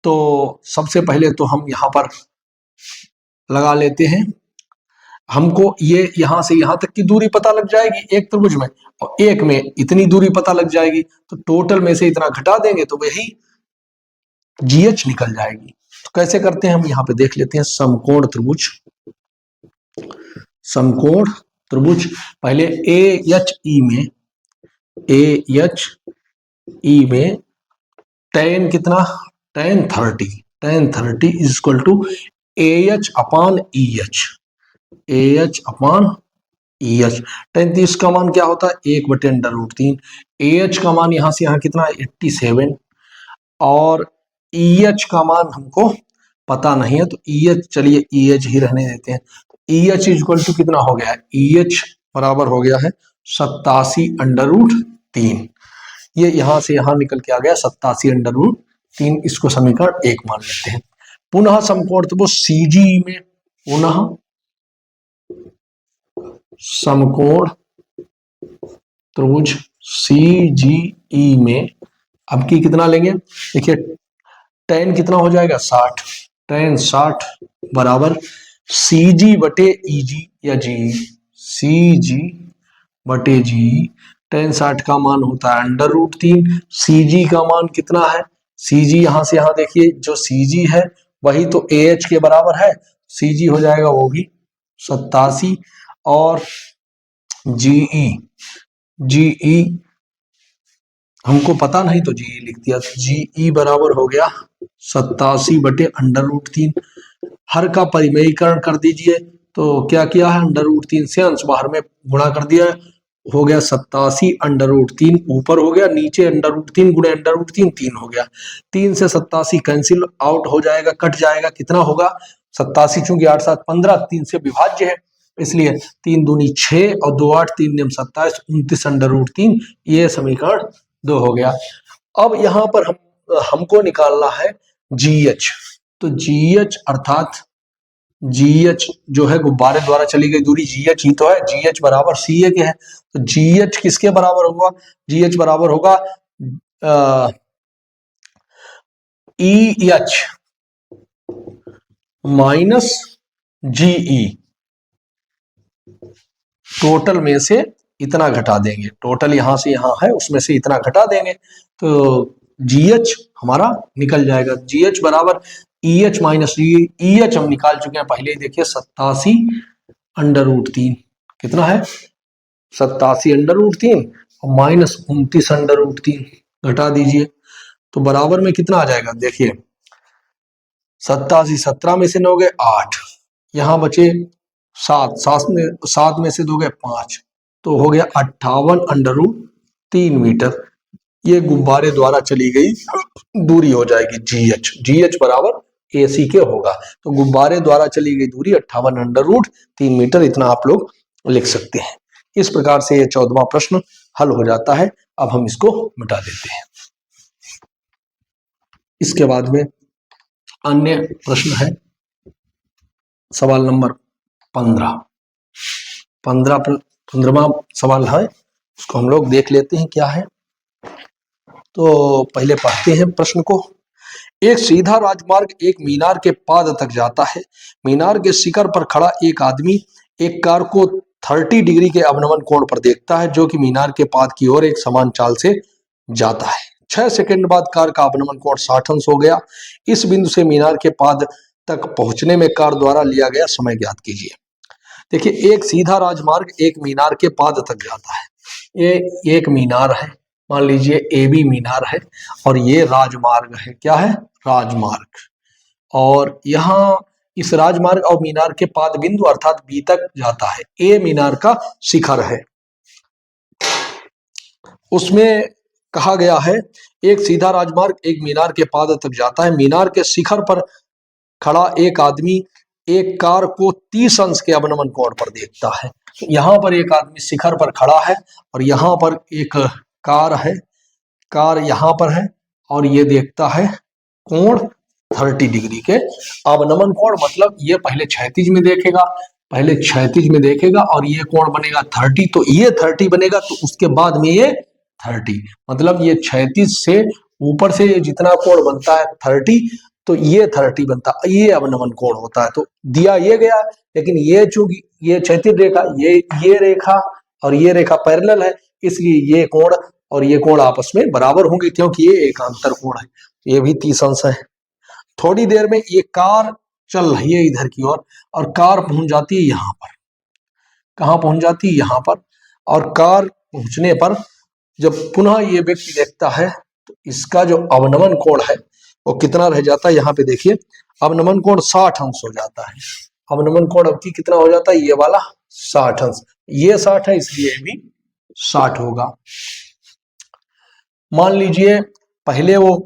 तो सबसे पहले तो हम यहाँ पर लगा लेते हैं। हमको ये यहां से यहां तक की दूरी पता लग जाएगी एक त्रिभुज में, और एक में इतनी दूरी पता लग जाएगी, तो टोटल में से इतना घटा देंगे तो वही GH निकल जाएगी। तो कैसे करते हैं हम यहाँ पे देख लेते हैं। समकोण त्रिभुज, समकोण त्रिभुज पहले AHE में tan कितना, tan 30 is equal to AH upon EH, tan 30 का मान क्या होता है 1/√3। AH का मान यहां से यहां कितना है 87, और EH का मान हमको पता नहीं है, तो EH चलिए EH ही रहने देते हैं। EH इक्वल टू कितना हो गया है, EH बराबर हो गया है 87√3। ये यहां से यहां निकल के आ गया 87√3। इसको समीकरण 1 मान लेते हैं। पुनः समकोण त्रिभुज CGE में, पुनः समकोण त्रिभुज CGE में अब की कितना लेंगे, देखिए tan कितना हो जाएगा 60, tan 60 बराबर CG बटे EG या GE, CG बटे GE। tan 60 का मान होता है √3। CG का मान कितना है, CG यहां से यहां देखिए, जो CG है वही तो AH के बराबर है, CG हो जाएगा वो भी 87, और GE हमको पता नहीं तो GE लिख दिया, GE बराबर हो गया 87/√3। हर का परिमेयीकरण कर दीजिए, तो क्या किया है √3 से अंश बाहर में गुणा कर दिया, हो गया 87/√3, ऊपर हो गया, नीचे √3 गुणे √3 3 हो गया। 3 से 87 कैंसिल आउट हो जाएगा, कट जाएगा, कितना होगा 87, चूंकि 8 7 15 3 से विभाज्य है, इसलिए 3 दूनी 6 और 2 8 3 नियम 27 29/√3। ये समीकरण 2 हो गया। अब यहां पर हमको निकालना है GH, तो GH अर्थात GH जो है गुब्बारे द्वारा चली गई दूरी GH ही तो है, GH बराबर CA के है, तो GH किसके बराबर होगा, GH बराबर होगा EH माइनस GE। टोटल में से इतना घटा देंगे, टोटल यहां से यहां है उसमें से इतना घटा देंगे, तो GH हमारा निकल जाएगा। GH बराबर EH माइनस GE। EH हम निकाल चुके हैं पहले ही, देखिए 87/√3 कितना है 87/√3 और माइनस 29/√3 घटा दीजिए, तो बराबर में कितना आ जाएगा, देखिए 87, 17 में से 9 गए 8, यहां बचे 7, 7 में से 2 गए 5, तो हो गया 58/√3 मीटर। ये गुब्बारे द्वारा चली गई दूरी हो जाएगी GH बराबर AC के होगा, तो गुब्बारे द्वारा चली गई दूरी 58/√3 मीटर, इतना आप लोग लिख सकते हैं। इस प्रकार से ये 14वां प्रश्न हल हो जाता है। अब हम इसको मिटा देते हैं। इसके बाद में अन्य प्रश्न है सवाल नंबर 15वां सवाल है, उसको हम लोग देख लेते हैं क्या है। तो पहले पढ़ते हैं प्रश्न को। एक सीधा राजमार्ग एक मीनार के पाद तक जाता है। मीनार के शिखर पर खड़ा एक आदमी एक कार को 30 डिग्री के अवनमन कोण पर देखता है, जो कि मीनार के पाद की ओर एक समान चाल से जाता है। 6 सेकंड बाद कार का अवनमन कोण 60 अंश हो गया। इस बिंदु से मीनार के पाद तक पहुंचने में कार द्वारा लिया गया समय ज्ञात कीजिए। देखिए, एक सीधा राजमार्ग एक मीनार के पाद तक जाता है। ये एक मीनार है, मान लीजिए AB मीनार है, और ये राजमार्ग है, क्या है राजमार्ग, और यहाँ इस राजमार्ग और मीनार के पाद बिंदु अर्थात B तक जाता है। A मीनार का शिखर है, उसमें कहा गया है एक सीधा राजमार्ग एक मीनार के पाद तक जाता है। मीनार के शिखर पर खड़ा एक आदमी एक कार को 30 अंश के अवनमन कोण पर देखता है। यहाँ पर एक आदमी शिखर पर खड़ा है और यहाँ पर एक कार है, कार यहाँ पर है और ये देखता है कोण 30 डिग्री के अवनमन कोण, मतलब ये पहले क्षैतिज में देखेगा, पहले क्षैतिज में देखेगा और ये कोण बनेगा 30, तो ये 30 बनेगा, तो उसके बाद में ये 30, मतलब ये क्षैतिज से ऊपर से जितना कोण बनता है 30, तो ये 30 बनता है, ये अवनमन कोण होता है। तो दिया ये गया, लेकिन ये चूंकि ये क्षैतिज रेखा, ये रेखा और ये रेखा पैरेलल है, इसलिए ये कोण और ये कोण आपस में बराबर होंगे, क्योंकि ये एकांतर कोण है। ये भी 30 अंश है। थोड़ी देर में ये कार चल रही है इधर की ओर और कार पहुंच जाती है यहाँ पर। कहाँ पहुंच जाती है? यहाँ पर। और कार पहुंचने पर जब पुनः ये व्यक्ति देखता है तो इसका जो अवनमन कोण है वो कितना रह जाता है? यहाँ पे देखिए, अवनमन कोण 60 अंश हो जाता है। अवनमन कोण अब की कितना हो जाता है? ये वाला 60 अंश। ये 60 है इसलिए भी 60 होगा। मान लीजिए पहले वो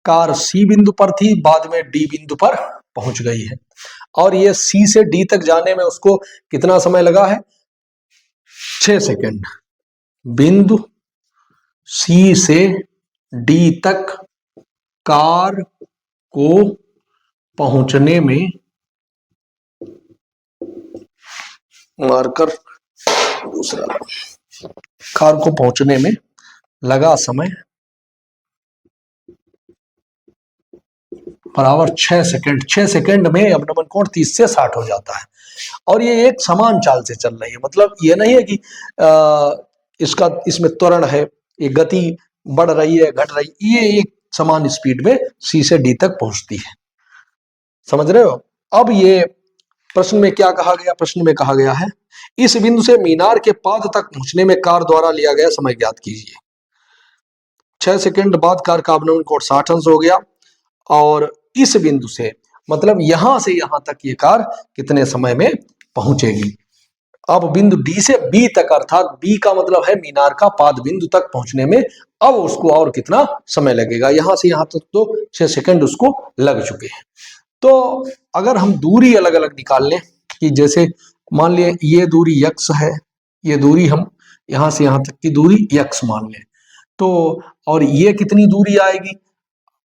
कार सी बिंदु पर थी, बाद में डी बिंदु पर पहुंच गई है और ये सी से डी तक जाने में उसको कितना समय लगा है? 6 सेकंड। बिंदु सी से डी तक कार को पहुंचने में, मार्कर दूसरा, कार को पहुंचने में लगा समय बराबर 6 सेकंड। 6 सेकंड में अवनमन कोण 30 से 60 हो जाता है और ये एक समान चाल से चल रही है। मतलब ये नहीं है कि इसका इसमें त्वरण है, ये गति बढ़ रही है घट रही, ये एक समान स्पीड में सी से डी तक पहुंचती है। समझ रहे हो? अब ये प्रश्न में क्या कहा गया? प्रश्न में कहा गया है इस बिंदु से मीनार के पाद तक पहुंचने में कार द्वारा लिया गया समय ज्ञात कीजिए। 6 सेकंड बाद कार का अवनमन कोण 60 अंश हो गया और इस बिंदु से, मतलब यहां से यहां तक ये कार कितने समय में पहुंचेगी? अब बिंदु डी से बी तक, अर्थात बी का मतलब है मीनार का पाद बिंदु तक पहुंचने में अब उसको और कितना समय लगेगा? यहां से यहां तक तो 6 सेकंड उसको लग चुके हैं। तो अगर हम दूरी अलग अलग निकाल लें कि जैसे मान लिया ये दूरी x है, ये दूरी हम यहां से यहां तक की दूरी x मान लें, तो और ये कितनी दूरी आएगी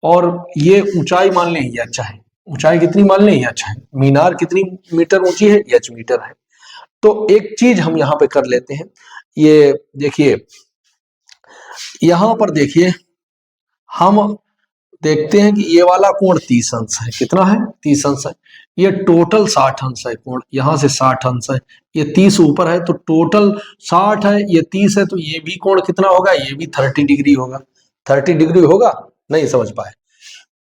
और ये ऊंचाई मान लें h है, ऊंचाई कितनी मान लें h है, मीनार कितनी मीटर ऊंची है? h मीटर है। तो एक चीज हम यहाँ पे कर लेते हैं, ये देखिए यहां पर देखिए हम देखते हैं कि ये वाला कोण 30 अंश है। कितना है? 30 अंश है। ये टोटल 60 अंश है कोण, यहां से 60 अंश है, ये 30 ऊपर है तो टोटल 60 है, ये 30 है, तो ये भी कोण कितना होगा? ये भी 30 डिग्री होगा। 30 डिग्री होगा? नहीं समझ पाए।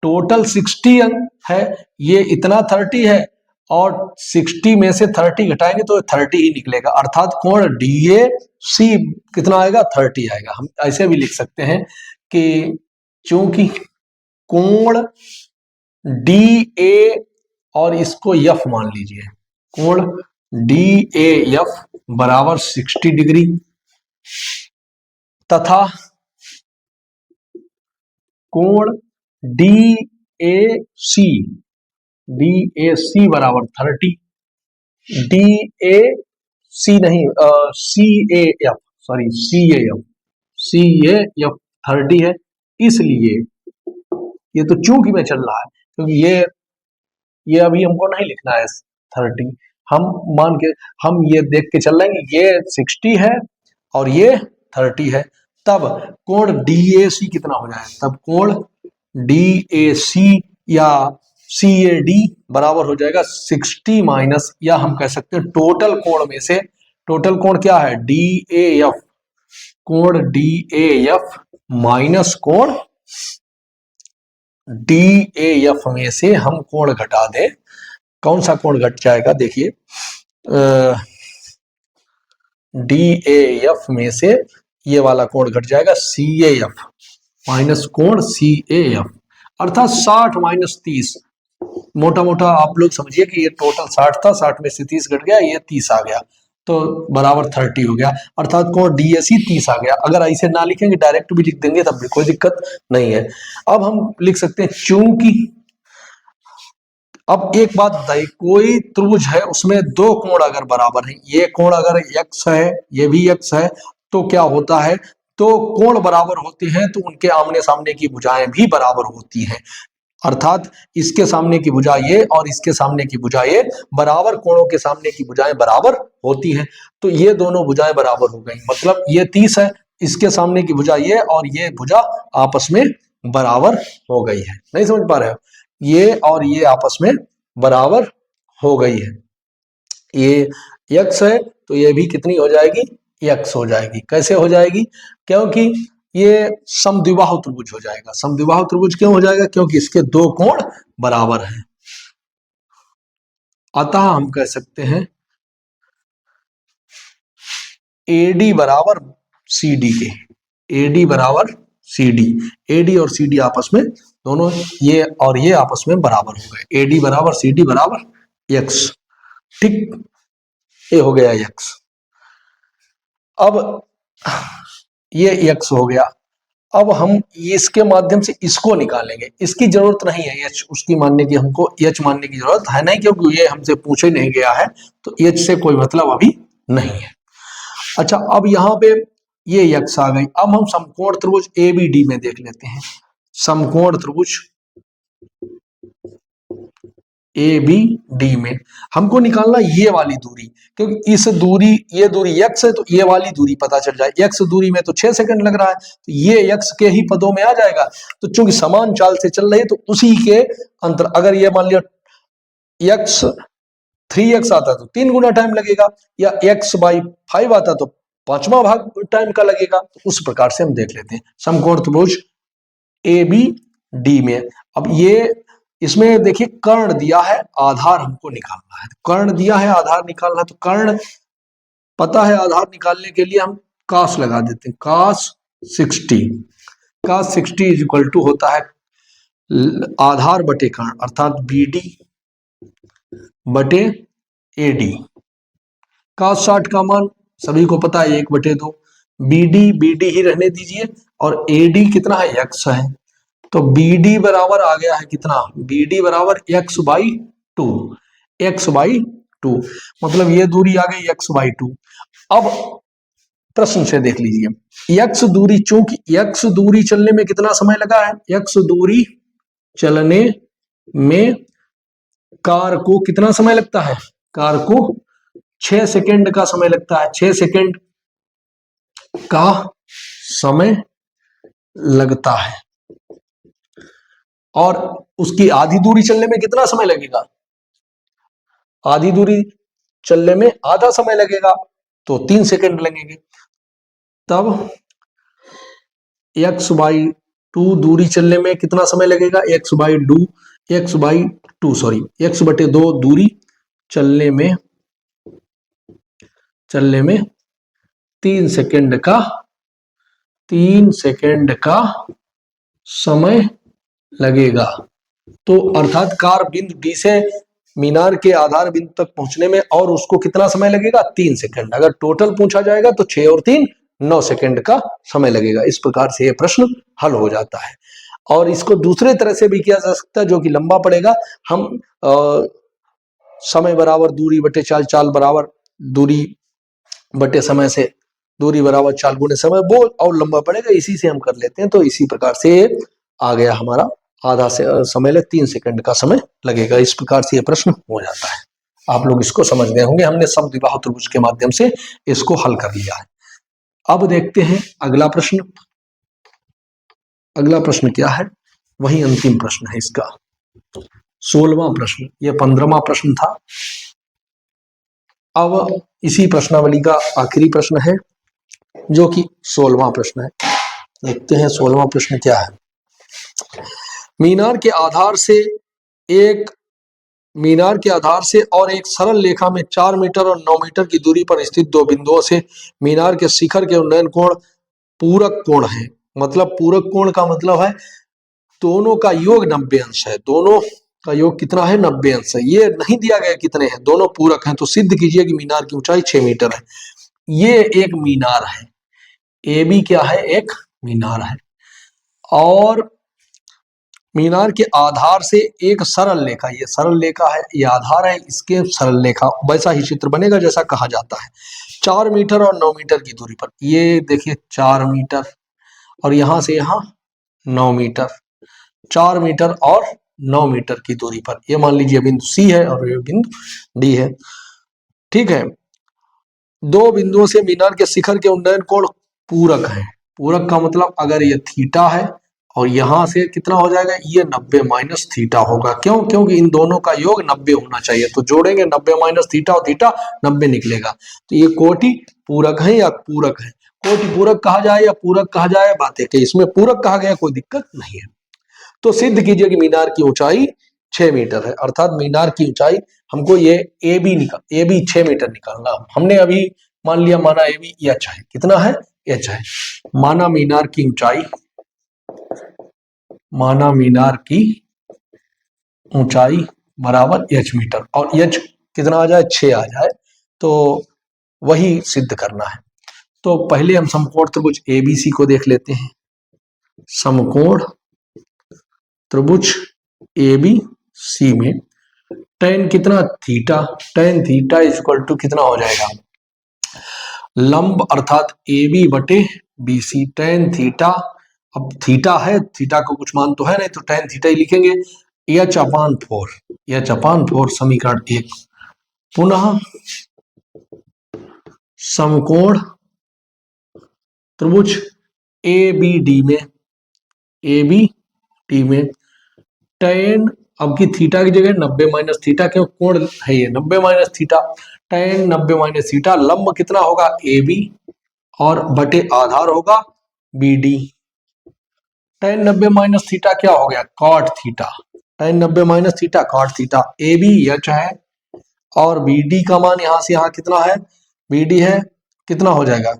टोटल 60 है, ये इतना 30 है और 60 में से 30 घटाएंगे तो 30 ही निकलेगा, अर्थात कोण DAC कितना आएगा? 30 आएगा। हम ऐसे भी लिख सकते हैं कि चूंकि कोण DA और इसको F मान लीजिए, कोण DAF बराबर 60 डिग्री तथा कोण DAC बराबर 30, DAC नहीं CAF, सॉरी CAF 30 है। इसलिए ये तो चूंकि में चल रहा है, क्योंकि ये अभी हमको नहीं लिखना है 30, हम मान के हम ये देख के चल रहे हैं कि ये 60 है और ये 30 है, तब कोण DAC कितना हो जाए? तब कोण DAC या CAD बराबर हो जाएगा 60 माइनस, या हम कह सकते हैं टोटल कोण में से, टोटल कोण क्या है? DAF, कोण DAF माइनस कोण DAF में से हम कोण घटा दें, कौन सा कोण घट जाएगा? देखिए DAF में से ये वाला कोण घट जाएगा CAF माइनस कोण CAF, अर्थात 60 माइनस 30, मोटा मोटा आप लोग समझिए कि ये टोटल 60 था, 60 में से 30 घट गया, ये 30 आ गया, तो बराबर 30 हो गया, अर्थात कोण DAC 30 आ गया। अगर ऐसे ना लिखेंगे डायरेक्ट भी लिख देंगे तब भी कोई दिक्कत नहीं है। अब हम लिख सकते हैं चूंकि, अब एक बात बताइए, कोई त्रिभुज है उसमें दो कोण अगर बराबर है, ये कोण अगर x है ये भी x है, तो क्या होता है, तो कोण बराबर होते हैं तो उनके आमने सामने की भुजाएं भी बराबर होती हैं। अर्थात इसके सामने की भुजा ये और इसके सामने की भुजा ये बराबर, कोणों के सामने की भुजाएं बराबर होती हैं। तो ये दोनों भुजाएं बराबर हो गई, मतलब ये 30 है, इसके सामने की भुजा ये और ये भुजा आपस में बराबर हो गई है। नहीं समझ पा रहे हो, ये और ये आपस में बराबर हो गई है। ये x है तो ये भी कितनी हो जाएगी, x हो जाएगी। कैसे हो जाएगी, क्योंकि ये समद्विबाहु त्रिभुज हो जाएगा। समद्विबाहु त्रिभुज क्यों हो जाएगा, क्योंकि इसके दो कोण बराबर हैं। अतः हम कह सकते हैं AD बराबर CD के, AD बराबर CD, AD और CD आपस में दोनों ये और ये आपस में बराबर हो गए। AD बराबर CD बराबर x, ठीक, ये हो गया x। अब ये x हो गया, अब हम इसके माध्यम से इसको निकालेंगे। इसकी जरूरत नहीं है h उसकी मानने की, हमको h मानने की जरूरत है नहीं, क्योंकि ये हमसे पूछे नहीं गया है, तो h से कोई मतलब अभी नहीं है। अच्छा, अब यहाँ पे ये x आ गई। अब हम समकोण त्रिभुज ABD में देख लेते हैं। समकोण त्रिभुज ABD में हमको निकालना ये वाली दूरी, क्योंकि इस दूरी, ये दूरी x है तो ये वाली दूरी पता चल जाए। x दूरी में तो 6 सेकंड लग रहा है, तो ये x के ही पदों में आ जाएगा। तो चूंकि समान चाल से चल रही है तो उसी के अंतर, अगर ये मान लिया x 3x आता तो 3 गुना टाइम लगेगा, या x/5 आता तो 5वां भाग टाइम का लगेगा। तो उस प्रकार से हम देख लेते हैं समकोण त्रिभुज ABD में। अब ये इसमें देखिए कर्ण दिया है, आधार हमको निकालना है। कर्ण दिया है, आधार निकालना है, तो कर्ण पता है, आधार निकालने के लिए हम cos लगा देते हैं। cos 60, cos 60 is equal to होता है आधार बटे कर्ण, अर्थात BD बटे AD। cos 60 का मान सभी को पता है 1/2, BD ही रहने दीजिए, और AD कितना है, x है, तो BD बराबर आ गया है कितना, BD बराबर x/2, x/2, मतलब ये दूरी आ गई x/2। अब प्रश्न से देख लीजिए, x दूरी, चूंकि x दूरी चलने में कितना समय लगा है, x दूरी चलने में कार को कितना समय लगता है, कार को 6 सेकेंड का समय लगता है। 6 सेकेंड का समय लगता है, और उसकी आधी दूरी चलने में कितना समय लगेगा, आधी दूरी चलने में आधा समय लगेगा, तो 3 सेकेंड लगेंगे। तब x/2 दूरी चलने में कितना समय लगेगा, x/2 दूरी चलने में 3 सेकेंड का समय लगेगा। तो अर्थात कार बिंदु D से मीनार के आधार बिंदु तक पहुंचने में और उसको कितना समय लगेगा, 3 सेकेंड। अगर टोटल पूछा जाएगा तो 6 और 3 9 सेकेंड का समय लगेगा। इस प्रकार से यह प्रश्न हल हो जाता है। और इसको दूसरे तरह से भी किया जा सकता है, जो कि लंबा पड़ेगा। हम समय बराबर दूरी बटे चाल, चाल बराबर दूरी बटे समय से दूरी बराबर चाल गुणे समय, वो और लंबा पड़ेगा, इसी से हम कर लेते हैं। तो इसी प्रकार से आ गया हमारा आधा से समय ले 3 सेकंड का समय लगेगा। इस प्रकार से ये प्रश्न हो जाता है। आप लोग इसको समझ गए होंगे, हमने समद्विबाहु त्रिभुज के माध्यम से इसको हल कर लिया है। अब देखते हैं अगला प्रश्न। अगला प्रश्न क्या है, वही अंतिम प्रश्न है इसका, 16वां प्रश्न। ये 15वां प्रश्न था। अब इसी प्रश्नावली का आखिरी प्रश्न है, जो कि 16वां प्रश्न है। देखते हैं 16वां प्रश्न क्या है। मीनार के आधार से और एक सरल रेखा में 4 मीटर और 9 मीटर की दूरी पर स्थित दो बिंदुओं से मीनार के शिखर के उन्नयन कोण पूरक कोण है। मतलब पूरक कोण का मतलब है दोनों का योग 90 अंश है। दोनों का योग कितना है, 90 अंश है। ये नहीं दिया गया कितने हैं, दोनों पूरक हैं, तो सिद्ध कीजिए कि मीनार की ऊंचाई 6 मीटर है। ये एक मीनार है, ए बी क्या है, एक मीनार है, और मीनार के आधार से एक सरल रेखा, ये सरल रेखा है, ये आधार है, इसके सरल रेखा वैसा ही चित्र बनेगा जैसा कहा जाता है। 4 मीटर और 9 मीटर की दूरी पर, ये देखिए 4 मीटर और यहां से यहां 9 मीटर, 4 मीटर और 9 मीटर की दूरी पर, ये मान लीजिए बिंदु सी है और ये बिंदु डी है। ठीक है, दो बिंदुओं से मीनार के शिखर के उन्नयन कोण पूरक है। पूरक का मतलब अगर ये थीटा है और यहां से कितना हो जाएगा, ये 90 माइनस थीटा होगा। क्यों? क्योंकि इन दोनों का योग 90 होना चाहिए, तो जोड़ेंगे 90 माइनस थीटा और थीटा 90 निकलेगा। तो ये कोटि पूरक है या पूरक है, कोटि पूरक कहा जाए या पूरक कहा जाए, बात है कि इसमें पूरक कहा गया, कोई दिक्कत नहीं है। तो सिद्ध कीजिए कि मीनार की ऊंचाई 6 मीटर है, अर्थात मीनार की ऊंचाई हमको ये ए बी 6 मीटर निकालना। हमने अभी मान लिया, माना ए बी एच है, कितना है, एच है, माना मीनार की ऊंचाई, माना मीनार की ऊंचाई बराबर एच मीटर, और एच कितना आ जाए, 6 आ जाए, तो वही सिद्ध करना है। तो पहले हम समकोण त्रिभुज एबीसी को देख लेते हैं। समकोण त्रिभुज ए बी सी में tan कितना, theta, tan theta equal to कितना हो जाएगा, लंब अर्थात ए बी बटे बी सी, tan थीटा, अब थीटा है, थीटा को कुछ मान तो है नहीं, तो tan थीटा ही लिखेंगे, एच अपान 4, एच अपान 4 समीकरण 1। पुनः समकोण त्रिभुज ए बी डी में, ए बी डी में tan, अब की थीटा की जगह 90 माइनस थीटा, क्यों, कोण है ये 90 minus theta, tan 90 minus theta, लंब कितना होगा ए बी और बटे आधार होगा B D. tan 90 minus theta क्या हो गया, cot theta, tan 90 minus theta cot theta, A B H है और बी डी का मान यहां से यहां कितना है, बी डी है, कितना हो जाएगा,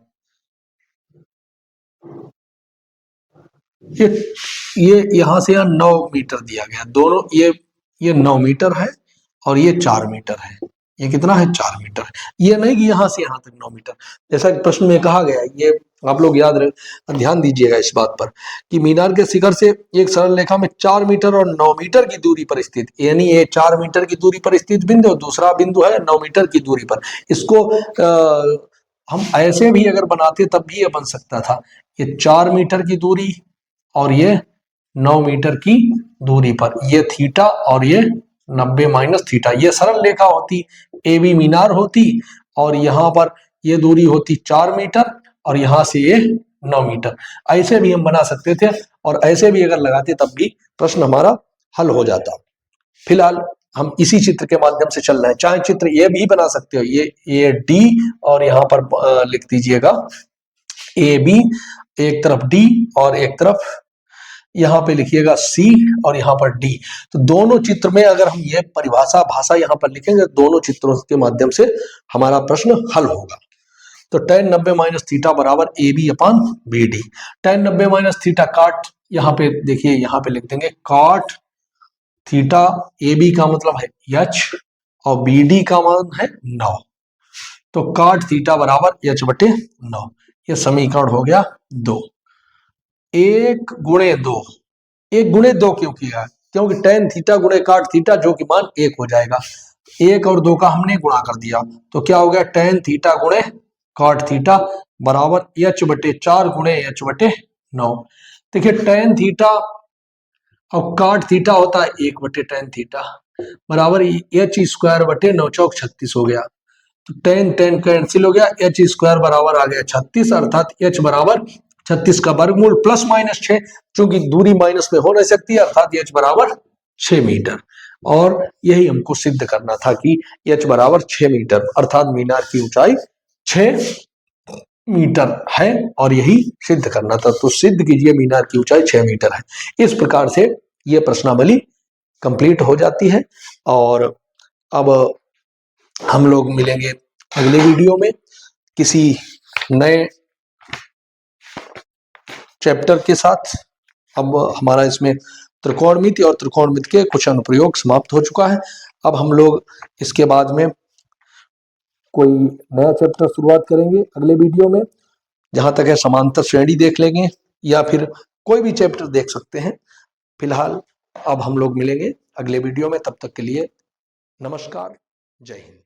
ये यहां से यहां 9 मीटर दिया गया, दोनों ये 9 मीटर है और ये 4 मीटर है, ये कितना है, 4 मीटर है। ये नहीं कि यहां से यहां तक 9 मीटर, जैसा कि प्रश्न में कहा गया है, ये आप लोग ध्यान दीजिएगा इस बात पर कि मीनार के शिखर से एक सरल रेखा में 4 मीटर और 9 मीटर की दूरी पर स्थित, यानी ये 4 मीटर की दूरी पर स्थित बिंदु और दूसरा बिंदु है 9 मीटर की दूरी पर। इसको हम ऐसे भी अगर बनाते तब भी ये बन सकता था, ये 4 मीटर की दूरी और ये 9 मीटर की दूरी पर, ये थीटा और ये 90 माइनस थीटा, ये सरल रेखा होती, ए बी मीनार होती, और यहां पर ये दूरी होती 4 मीटर और यहां से ये 9 मीटर। ऐसे भी हम बना सकते थे और ऐसे भी अगर लगाते तब भी प्रश्न हमारा हल हो जाता। फिलहाल हम इसी चित्र के माध्यम से चल रहे हैं, चाहे चित्र ये भी बना सकते हो, ये डी और यहाँ पर लिख दीजिएगा ए बी, एक तरफ डी और एक तरफ यहाँ पे लिखिएगा सी और यहाँ पर डी। तो दोनों चित्र में अगर हम ये परिभाषा भाषा यहाँ पर लिखेंगे, दोनों चित्रों के माध्यम से हमारा प्रश्न हल होगा। तो tan 90 माइनस थीटा बराबर A B upon B D, tan 90 minus theta cot, यहाँ पे देखिए यहाँ पे लिख देंगे कॉट थीटा, ए बी का मतलब है एच और बी डी का मान है 9, तो कॉट थीटा बराबर एच बटे 9, ये समीकरण हो गया 2। 1 गुणे 2, 1 गुणे 2 क्यों किया, क्योंकि tan थीटा गुणे कॉट थीटा जो कि मान 1 हो जाएगा, 1 और 2 का हमने गुणा कर दिया, तो क्या हो गया tan थीटा गुणे कॉट थीटा बराबर एच बटे 4 गुणे एच बटे 9। देखिए tan थीटा और कॉट थीटा होता है 1 बटे tan थीटा बराबर एच स्क्वायर बटे 9 चौक 36 हो गया, तो tan कैंसिल हो गया, एच स्क्वायर बराबर आ गया 36, अर्थात एच बराबर 36 का वर्गमूल प्लस माइनस 6, चूंकि दूरी माइनस में हो नहीं सकती, अर्थात एच बराबर 6 मीटर। और यही हमको सिद्ध करना था कि एच बराबर 6 मीटर, अर्थात मीनार की ऊंचाई 6 मीटर है और यही सिद्ध करना था। तो सिद्ध कीजिए मीनार की ऊंचाई 6 मीटर है। इस प्रकार से यह प्रश्नावली कंप्लीट हो जाती है। और अब हम लोग मिलेंगे अगले वीडियो में किसी नए चैप्टर के साथ। अब हमारा इसमें त्रिकोणमिति और त्रिकोणमिति के कुछ अनुप्रयोग समाप्त हो चुका है। अब हम लोग इसके बाद में कोई नया चैप्टर शुरुआत करेंगे अगले वीडियो में। जहां तक है समांतर श्रेणी देख लेंगे या फिर कोई भी चैप्टर देख सकते हैं। फिलहाल अब हम लोग मिलेंगे अगले वीडियो में, तब तक के लिए नमस्कार, जय हिंद।